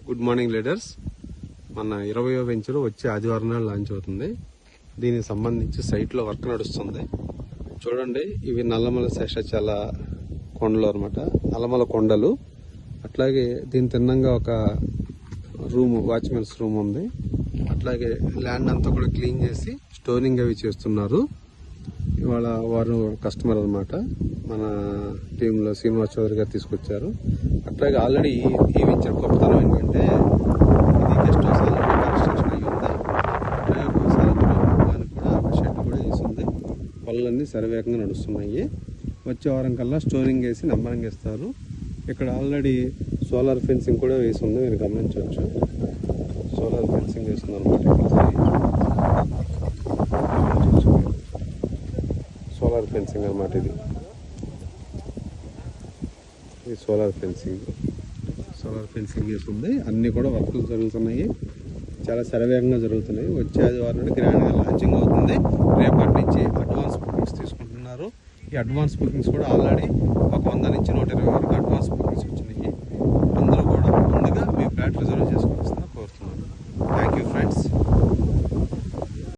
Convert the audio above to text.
Good morning leaders. మన 20వ venture వచ్చే ఆదివారం నాడు లాంచ్ అవుతుంది. దీనికి సంబంధించి సైట్లో వర్క్ నడుస్తుంది. చూడండి, ఇవి నల్లమల శేషాచల కొండలు అనమాట, నల్లమల కొండలు. అట్లాగే దీని తిన్నంగా ఒక రూమ్, వాచ్మెన్స్ రూమ్ ఉంది. అట్లాగే ల్యాండ్ అంతా కూడా క్లీన్ చేసి స్టోనింగ్ అవి చేస్తున్నారు. ఇవాళ వారు కస్టమర్ అనమాట, మన టీంలో శ్రీనివాస్ చౌదరి గారు తీసుకొచ్చారు. అట్లాగే ఆల్రెడీ ఈ వెంచర్ గొప్పతనం ఏంటంటే ఇది గెస్ట్ హౌస్ ఆల్రెడీ కన్స్ట్రక్షన్ అయ్యి ఉంది. అట్లాగే దానికి కూడా ఒక షెడ్ కూడా వేసి ఉంది. పనులన్నీ శరవేగంగా నడుస్తున్నాయి. వచ్చే వారం కల్లా స్టోరింగ్ వేసి నంబరింగ్ ఇస్తారు. ఇక్కడ ఆల్రెడీ సోలార్ ఫెన్సింగ్ కూడా వేసి ఉంది, మీరు గమనించవచ్చు. సోలార్ ఫెన్సింగ్ వేస్తుంది అనమాట. సోలార్ ఫెన్సింగ్ అనమాట. ఇది సోలార్ ఫెన్సింగ్ వేస్తుంది. అన్నీ కూడా వర్కులు జరుగుతున్నాయి, చాలా శరవేగంగా జరుగుతున్నాయి. వచ్చే ఆదివారం నుండి గ్రాండ్గా లాంచింగ్ అవుతుంది. రేపటి నుంచి అడ్వాన్స్ బుకింగ్స్ తీసుకుంటున్నారు. ఈ అడ్వాన్స్ బుకింగ్స్ కూడా ఆల్రెడీ ఒక 100 నుంచి 120 వరకు అడ్వాన్స్ బుకింగ్స్ వచ్చినాయి.